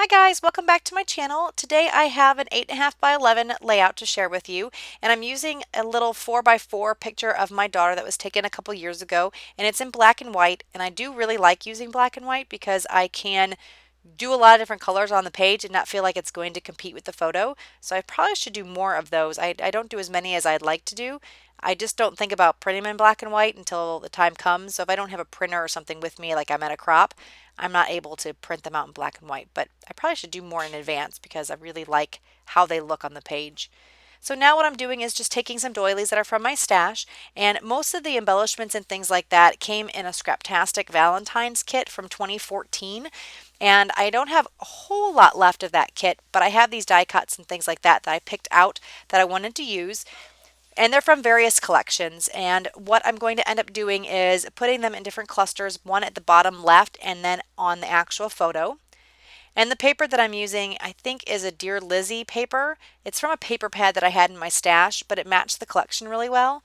Hi guys, welcome back to my channel. Today I have an 8.5 by 11 layout to share with you, and I'm using a little 4 by 4 picture of my daughter that was taken a couple years ago, and it's in black and white, and I do really like using black and white because I can do a lot of different colors on the page and not feel like it's going to compete with the photo. So I probably should do more of those. I don't do as many as I'd like to do. I just don't think about printing them in black and white until the time comes. So if I don't have a printer or something with me, like I'm at a crop, I'm not able to print them out in black and white. But I probably should do more in advance because I really like how they look on the page. So now what I'm doing is just taking some doilies that are from my stash, and most of the embellishments and things like that came in a Scraptastic Valentine's kit from 2014. And I don't have a whole lot left of that kit, but I have these die cuts and things like that that I picked out that I wanted to use. And they're from various collections. And what I'm going to end up doing is putting them in different clusters, one at the bottom left and then on the actual photo. And the paper that I'm using, I think, is a Dear Lizzie paper. It's from a paper pad that I had in my stash, but it matched the collection really well.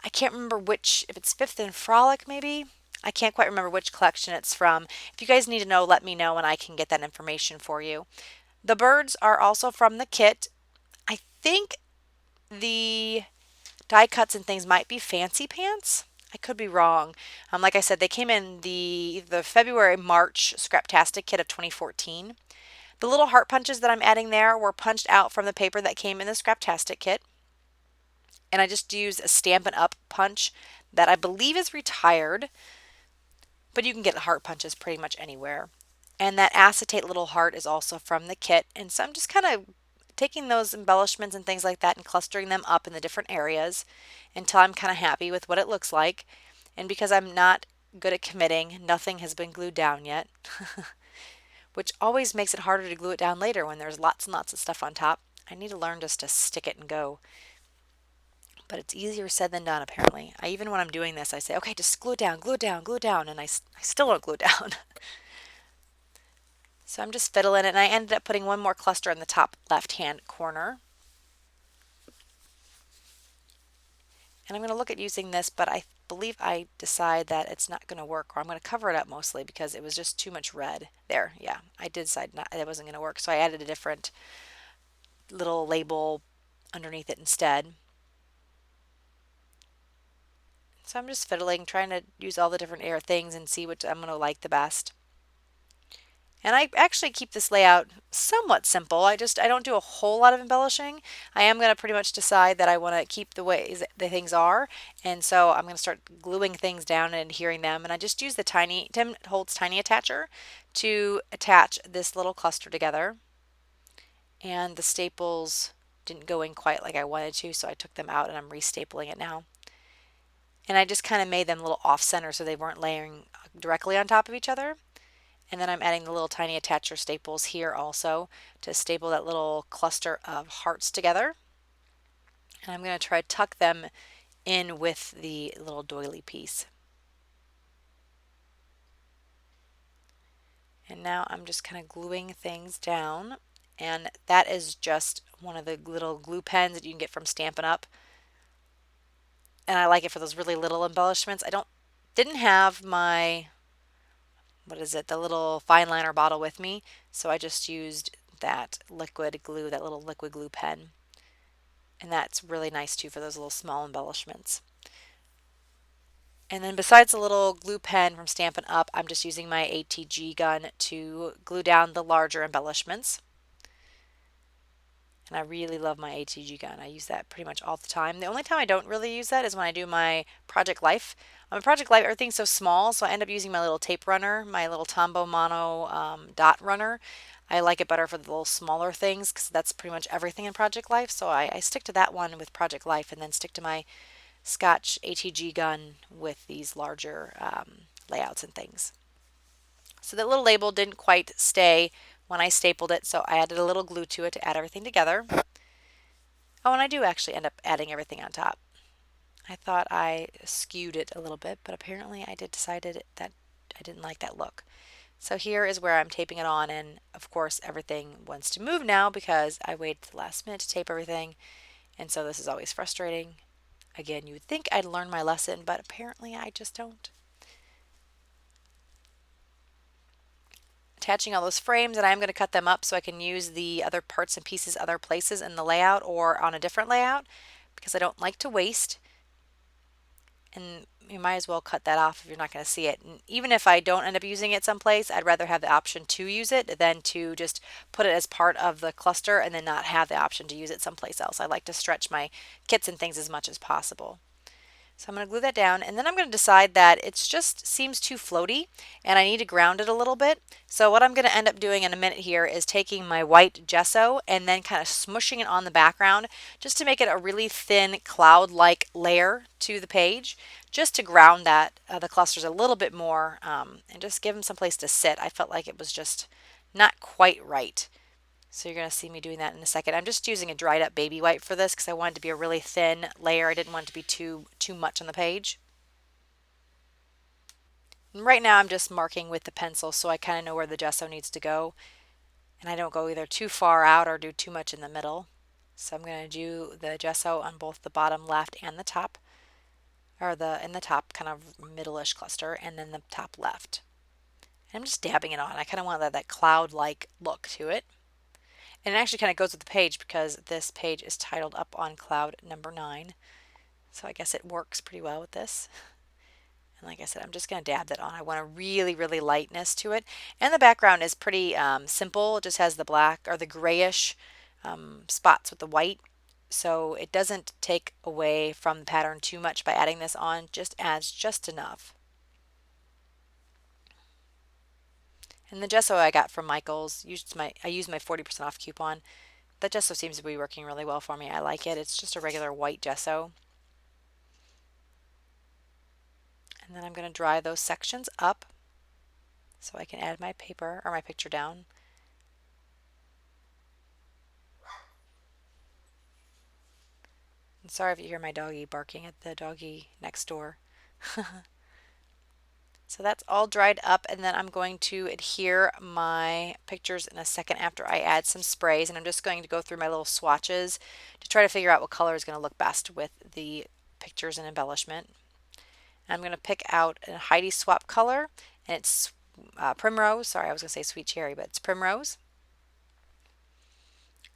I can't remember which, if it's Fifth and Frolic maybe. I can't quite remember which collection it's from. If you guys need to know, let me know and I can get that information for you. The birds are also from the kit. I think the die cuts and things might be Fancy Pants. I could be wrong. Like I said, they came in the February-March Scraptastic kit of 2014. The little heart punches that I'm adding there were punched out from the paper that came in the Scraptastic kit. And I just used a Stampin' Up punch that I believe is retired, but you can get heart punches pretty much anywhere. And that acetate little heart is also from the kit. And so I'm just kind of taking those embellishments and things like that and clustering them up in the different areas until I'm kind of happy with what it looks like. And because I'm not good at committing, nothing has been glued down yet, which always makes it harder to glue it down later when there's lots and lots of stuff on top. I need to learn just to stick it and go. But it's easier said than done, apparently. Even when I'm doing this, I say, okay, just glue it down, glue it down, glue it down, and I still don't glue it down. So I'm just fiddling it, and I ended up putting one more cluster in the top left-hand corner. And I'm going to look at using this, but I believe I decide that it's not going to work, or I'm going to cover it up mostly because it was just too much red. There, yeah, I did decide not, it wasn't going to work, so I added a different little label underneath it instead. So I'm just fiddling, trying to use all the different air things and see which I'm going to like the best. And I actually keep this layout somewhat simple. I don't do a whole lot of embellishing. I am going to pretty much decide that I want to keep the ways the things are. And so I'm going to start gluing things down and adhering them. And I just use the Tim Holtz tiny attacher to attach this little cluster together. And the staples didn't go in quite like I wanted to, so I took them out and I'm restapling it now. And I just kind of made them a little off center so they weren't layering directly on top of each other. And then I'm adding the little tiny attacher staples here also to staple that little cluster of hearts together. And I'm going to try to tuck them in with the little doily piece. And now I'm just kind of gluing things down. And that is just one of the little glue pens that you can get from Stampin' Up. And I like it for those really little embellishments. Didn't have my, what is it, the little fine liner bottle with me, so I just used that liquid glue, that little liquid glue pen. And that's really nice too for those little small embellishments. And then besides the little glue pen from Stampin' Up, I'm just using my ATG gun to glue down the larger embellishments. And I really love my ATG gun. I use that pretty much all the time. The only time I don't really use that is when I do my Project Life. On Project Life, everything's so small, so I end up using my little tape runner, my little Tombow Mono dot runner. I like it better for the little smaller things because that's pretty much everything in Project Life. So I stick to that one with Project Life and then stick to my Scotch ATG gun with these larger layouts and things. So that little label didn't quite stay when I stapled it, so I added a little glue to it to add everything together. Oh, and I do actually end up adding everything on top. I thought I skewed it a little bit, but apparently I decided that I didn't like that look. So here is where I'm taping it on, and of course everything wants to move now because I waited to the last minute to tape everything, and so this is always frustrating. Again, you would think I'd learn my lesson, but apparently I just don't. attaching all those frames, and I'm going to cut them up so I can use the other parts and pieces other places in the layout or on a different layout because I don't like to waste. And you might as well cut that off if you're not going to see it. And even if I don't end up using it someplace, I'd rather have the option to use it than to just put it as part of the cluster and then not have the option to use it someplace else. I like to stretch my kits and things as much as possible. So I'm going to glue that down, and then I'm going to decide that it just seems too floaty and I need to ground it a little bit. So what I'm going to end up doing in a minute here is taking my white gesso and then kind of smushing it on the background just to make it a really thin cloud-like layer to the page, just to ground that the clusters a little bit more and just give them some place to sit. I felt like it was just not quite right. So you're going to see me doing that in a second. I'm just using a dried up baby white for this because I wanted it to be a really thin layer. I didn't want it to be too much on the page. And right now I'm just marking with the pencil so I kind of know where the gesso needs to go. And I don't go either too far out or do too much in the middle. So I'm going to do the gesso on both the bottom left and the top, or in the top kind of middle-ish cluster, and then the top left. And I'm just dabbing it on. I kind of want that cloud-like look to it. And it actually kind of goes with the page because this page is titled Up on Cloud number 9. So I guess it works pretty well with this. And like I said, I'm just going to dab that on. I want a really, really lightness to it. And the background is pretty simple. It just has the black or the grayish spots with the white. So it doesn't take away from the pattern too much by adding this on. Just adds just enough. And the gesso I got from Michael's, I used my 40% off coupon. That gesso seems to be working really well for me. I like it. It's just a regular white gesso. And then I'm going to dry those sections up so I can add my paper or my picture down. And sorry if you hear my doggie barking at the doggie next door. So that's all dried up, and then I'm going to adhere my pictures in a second after I add some sprays, and I'm just going to go through my little swatches to try to figure out what color is going to look best with the pictures and embellishment. I'm going to pick out a Heidi Swap color, and it's Primrose. Sorry, I was going to say Sweet Cherry, but it's Primrose.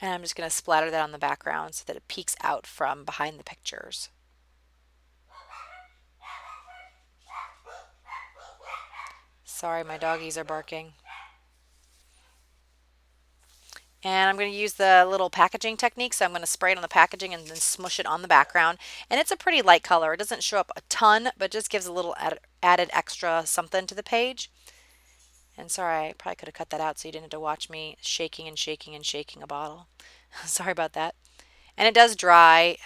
And I'm just going to splatter that on the background so that it peeks out from behind the pictures. Sorry, my doggies are barking. And I'm going to use the little packaging technique, so I'm going to spray it on the packaging and then smush it on the background. And it's a pretty light color. It doesn't show up a ton, but just gives a little added extra something to the page. And sorry, I probably could have cut that out so you didn't have to watch me shaking and shaking and shaking a bottle. Sorry about that. And it does dry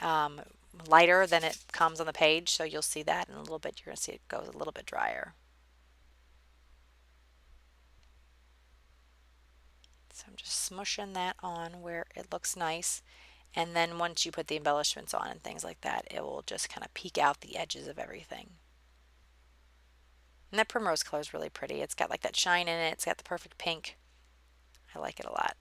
lighter than it comes on the page, so you'll see that in a little bit. You're going to see it goes a little bit drier. So I'm just smushing that on where it looks nice. And then once you put the embellishments on and things like that, it will just kind of peek out the edges of everything. And that primrose color is really pretty. It's got like that shine in it. It's got the perfect pink. I like it a lot.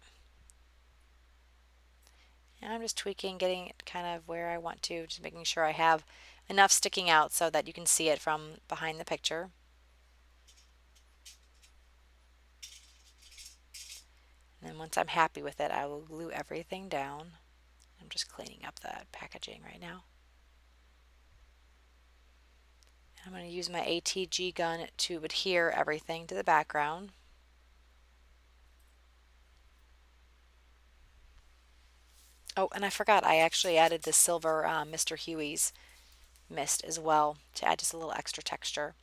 And I'm just tweaking, getting it kind of where I want to, just making sure I have enough sticking out so that you can see it from behind the picture. And then once I'm happy with it, I will glue everything down. I'm just cleaning up that packaging right now. I'm going to use my ATG gun to adhere everything to the background. Oh, and I forgot, I actually added the silver Mr. Huey's mist as well to add just a little extra texture.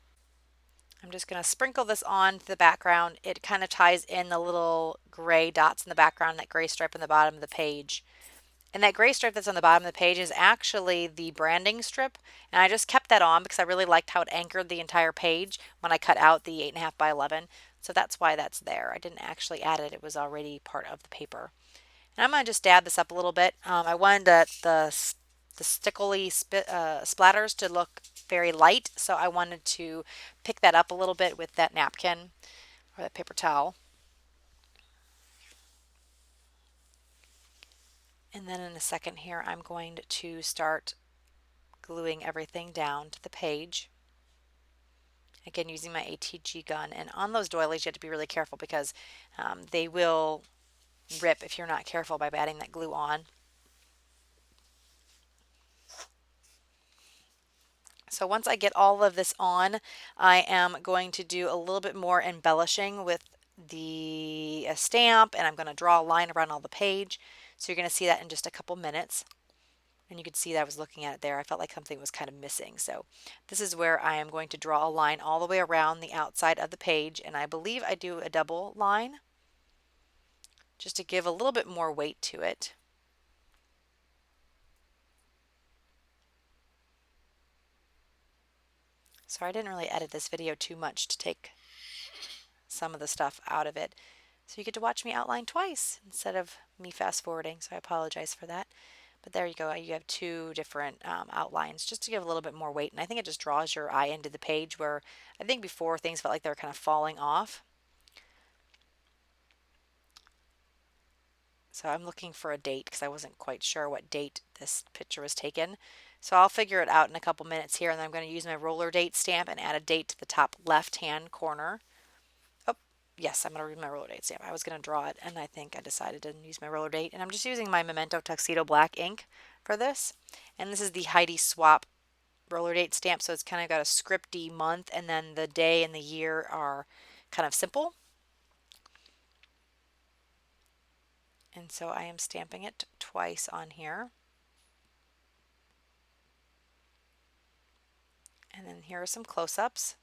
I'm just going to sprinkle this on the background. It kind of ties in the little gray dots in the background, that gray stripe on the bottom of the page. And that gray strip that's on the bottom of the page is actually the branding strip. And I just kept that on because I really liked how it anchored the entire page when I cut out the 8.5 by 11. So that's why that's there. I didn't actually add it. It was already part of the paper. And I'm going to just dab this up a little bit. I wanted the stickly splatters to look very light. So I wanted to pick that up a little bit with that napkin or that paper towel. And then in a second here, I'm going to start gluing everything down to the page. Again, using my ATG gun. And on those doilies, you have to be really careful because they will rip if you're not careful by adding that glue on. So once I get all of this on, I am going to do a little bit more embellishing with the stamp, and I'm going to draw a line around all the page. So you're going to see that in just a couple minutes. And you can see that I was looking at it there. I felt like something was kind of missing. So this is where I am going to draw a line all the way around the outside of the page. And I believe I do a double line just to give a little bit more weight to it. Sorry, I didn't really edit this video too much to take some of the stuff out of it. So you get to watch me outline twice instead of me fast forwarding. So I apologize for that. But there you go. You have two different outlines just to give a little bit more weight. And I think it just draws your eye into the page where I think before things felt like they were kind of falling off. So I'm looking for a date because I wasn't quite sure what date this picture was taken. So I'll figure it out in a couple minutes here, and then I'm going to use my roller date stamp and add a date to the top left-hand corner. Oh, yes, I'm going to use my roller date stamp. I was going to draw it, and I think I decided to use my roller date. And I'm just using my Memento Tuxedo Black ink for this. And this is the Heidi Swap roller date stamp, so it's kind of got a scripty month, and then the day and the year are kind of simple. And so I am stamping it twice on here. And then here are some close-ups.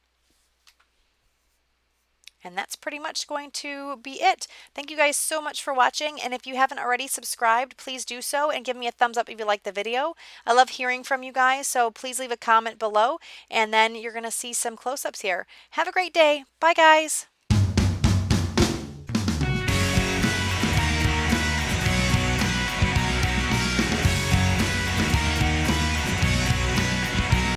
And that's pretty much going to be it. Thank you guys so much for watching. And if you haven't already subscribed, please do so and give me a thumbs up if you like the video. I love hearing from you guys, so please leave a comment below. And then you're going to see some close-ups here. Have a great day. Bye, guys.